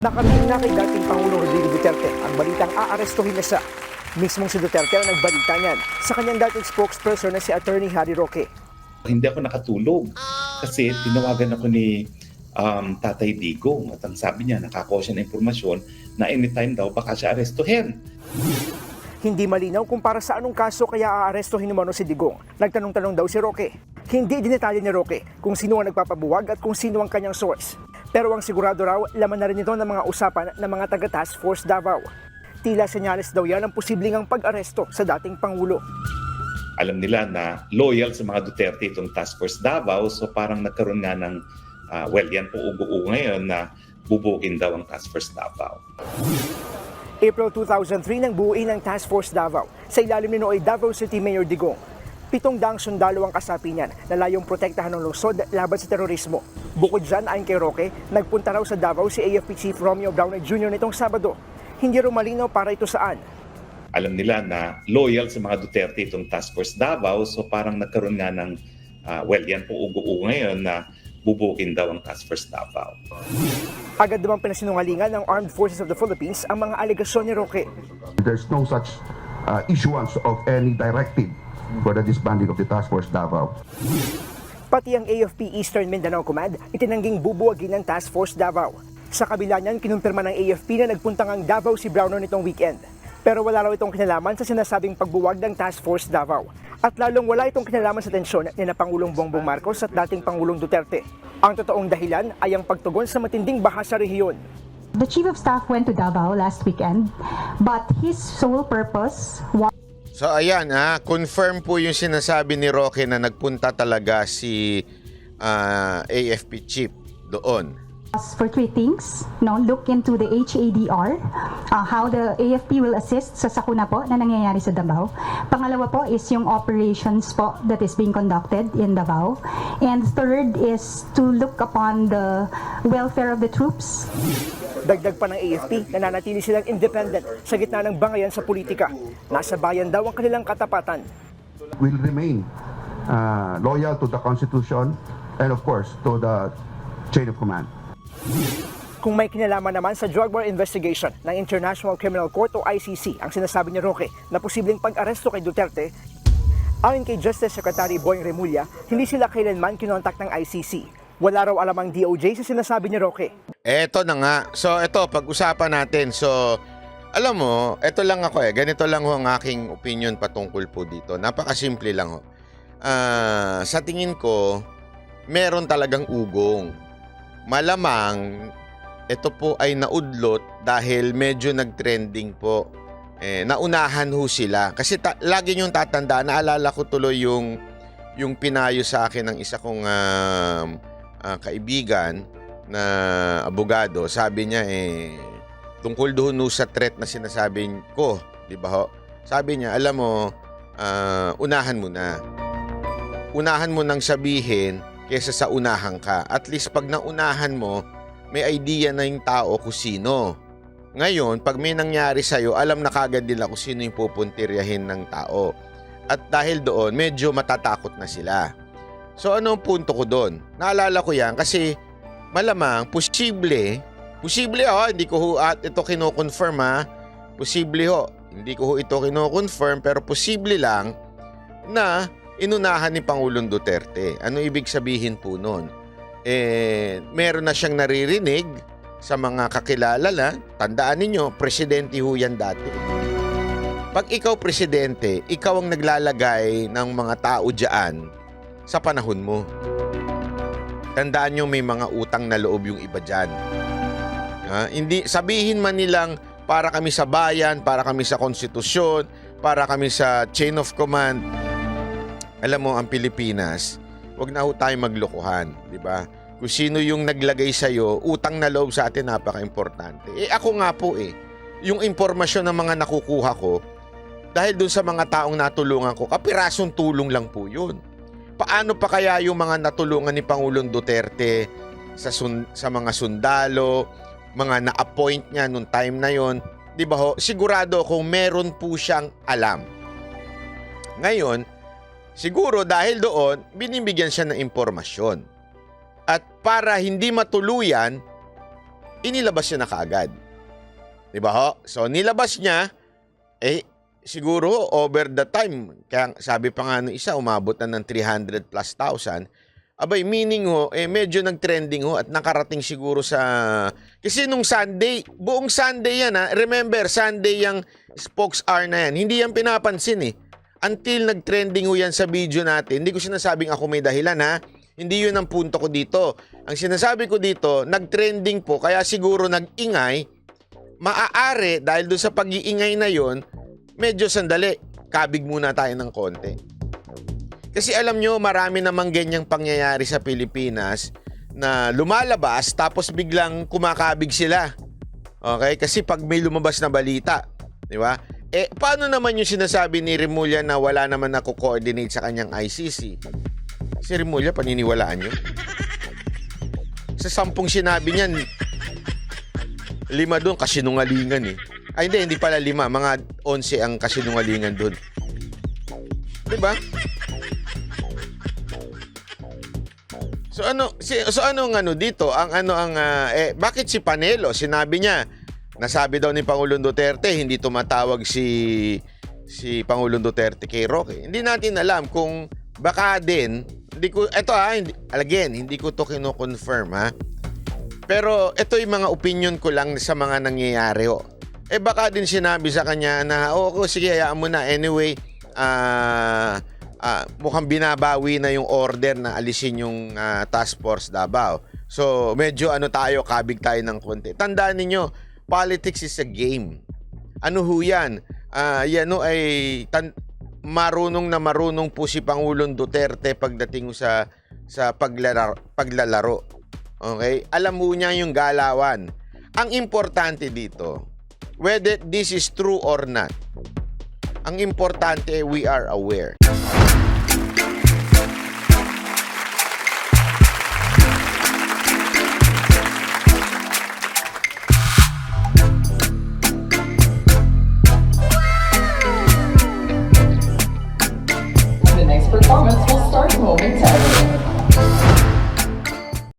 Nakarating na kay dating Pangulo Rodrigo Duterte ang balitang aarestuhin na siya. Mismong si Duterte ang nagbalita niyan sa kanyang dating spokesperson na si Attorney Harry Roque. Hindi ako nakatulog kasi tinawagan ako ni Tatay Digong at ang sabi niya nakakuha siya ng impormasyon na anytime daw baka siya arestuhin. Hindi malinaw kung para sa anong kaso kaya aarestuhin umano si Digong. Nagtanong-tanong daw si Roque. Hindi dinetalye ni Roque kung sino ang nagpapabuwag at kung sino ang kanyang source. Pero ang sigurado raw, laman na rin ito ng mga usapan ng mga taga-Task Force Davao. Tila senyales daw yan ang posibleng ang pag-aresto sa dating Pangulo. Alam nila na loyal sa mga Duterte itong Task Force Davao, so parang nagkaroon nga ng, yan po ugo-ugo ngayon na bubugin daw ang Task Force Davao. April 2003 nang buuin ang Task Force Davao sa ilalim ni nooy Davao City Mayor Digong. 700 sundalo ang kasapi niyan na layong protektahan ng lungsod laban sa terorismo. Bukod dyan, ayon kay Roque, nagpunta raw sa Davao si AFP Chief Romeo Brownell Jr. nitong Sabado. Hindi raw malinaw para ito saan. Alam nila na loyal sa mga Duterte itong Task Force Davao, so parang nagkaroon nga ng, yan po ugo-ugo ngayon na bubugin daw ang Task Force Davao. Agad namang pinasinungalingan ng Armed Forces of the Philippines ang mga alegasyon ni Roque. There's no such issuance of any directive for the disbanding of the Task Force Davao. Pati ang AFP Eastern Mindanao Command itinangging bubuwagin ng Task Force Davao. Sa kabila niyan, kinumpirma ng AFP na nagpunta ngang Davao si Brownell nitong weekend. Pero wala raw itong kinalaman sa sinasabing pagbuwag ng Task Force Davao. At lalong wala itong kinalaman sa tensyon ni na Pangulong Bongbong Marcos at dating Pangulong Duterte. Ang totoong dahilan ay ang pagtugon sa matinding baha sa rehiyon. The Chief of Staff went to Davao last weekend, but his sole purpose was So ayan, confirm po yung sinasabi ni Roque na nagpunta talaga si AFP Chief doon. for three things. No, look into the HADR, how the AFP will assist sa sakuna po na nangyayari sa Davao. Pangalawa po is yung operations po that is being conducted in Davao. And third is to look upon the welfare of the troops. Dagdag pa ng AFP, nananatili silang independent sa gitna ng bangayan sa politika. Nasa bayan daw ang kanilang katapatan. Will remain loyal to the Constitution and of course to the chain of command. Kung may kinalaman naman sa drug war investigation ng International Criminal Court o ICC ang sinasabi ni Roque na posibleng pag-aresto kay Duterte, ayon kay Justice Secretary Boying Remulla, hindi sila kailanman kinontak ng ICC. Wala raw alam ang DOJ sa sinasabi ni Roque. Eto na nga. So ito, pag-usapan natin. So, alam mo, eto lang ako ganito lang ho ang aking opinion patungkol po dito. Napakasimple lang ho. Sa tingin ko, meron talagang ugong. Malamang, ito po ay naudlot dahil medyo nag-trending po. Naunahan ho sila. Kasi lagi niyong tatandaan, naalala ko tuloy yung pinayo sa akin ng isa kong kaibigan na abogado. Sabi niya tungkol doon sa threat na sinasabi ko, di ba ho? Sabi niya, alam mo, unahan mo na. Unahan mo nang sabihin kesa sa unahan ka. At least pag naunahan mo, may idea na yung tao kung sino. Ngayon, pag may nangyari sa'yo, alam na kagad nila kung sino yung pupuntiryahin ng tao. At dahil doon, medyo matatakot na sila. So ano ang punto ko doon? Naalala ko yan kasi malamang, posible hindi ko ho at ito kino-confirm posible ho, hindi ko ho ito kino-confirm pero posible lang na inunahan ni Pangulong Duterte. Ano ibig sabihin po nun? Meron na siyang naririnig sa mga kakilala na, tandaan ninyo, presidente ho yan dati. Pag ikaw presidente, ikaw ang naglalagay ng mga tao dyan sa panahon mo. Tandaan nyo, may mga utang na loob yung iba dyan. Hindi, sabihin man nilang para kami sa bayan, para kami sa konstitusyon, para kami sa chain of command. Alam mo, ang Pilipinas, wag na ho tayo maglokohan, di ba? Kung sino yung naglagay sa'yo, utang na loob sa atin, napaka-importante. Ako nga po yung impormasyon ng mga nakukuha ko, dahil dun sa mga taong natulungan ko, kapirasong tulong lang po yun. Paano pa kaya yung mga natulungan ni Pangulong Duterte sa mga sundalo, mga na-appoint niya nung time na yon, di ba ho? Sigurado kung meron po siyang alam. Ngayon, siguro dahil doon, binibigyan siya ng impormasyon. At para hindi matuluyan inilabas niya na kaagad. Di ba ho? So, nilabas niya, siguro over the time, kaya sabi pa nga ng isa, umabot na ng 300 plus thousand, abay, meaning ho, medyo nag-trending ho at nakarating siguro sa... Kasi nung Sunday, buong Sunday yan ha, remember, Sunday yung spokes hour na yan, hindi yan pinapansin Until nag-trending ho yan sa video natin, hindi ko sinasabing ako may dahilan ha, hindi yun ang punto ko dito. Ang sinasabi ko dito, nag-trending po, kaya siguro nag-ingay, maaari dahil doon sa pag-iingay na yon, medyo sandali, kabig muna tayo ng konti. Kasi alam nyo, marami namang ganyang pangyayari sa Pilipinas na lumalabas tapos biglang kumakabig sila. Okay? Kasi pag may lumabas na balita, di ba? Paano naman yung sinasabi ni Remulla na wala naman ako-coordinate sa kanyang ICC? Si Remulla, paniniwalaan nyo? Sa 10 sinabi niyan, 5 doon kasinungalingan Ay hindi pala 5, mga 11 ang kasinungalingan doon. Diba? So ano dito? Bakit si Panelo sinabi niya, nasabi daw ni Pangulong Duterte hindi tumatawag si Pangulong Duterte kay Roque. Hindi natin alam kung baka din, hindi ko to kino-confirm ha. Pero ito yung mga opinion ko lang sa mga nangyayari baka din sinabi sa kanya na sige, hayaan mo na. Anyway, mukhang binabawi na yung order na alisin yung Task Force Davao. So, medyo kabig tayo ng konti. Tandaan ninyo, politics is a game. Ano ho yan? Marunong po si Pangulong Duterte pagdating sa paglalaro. Okay? Alam mo niya yung galawan. Ang importante dito, whether this is true or not, ang importante, we are aware.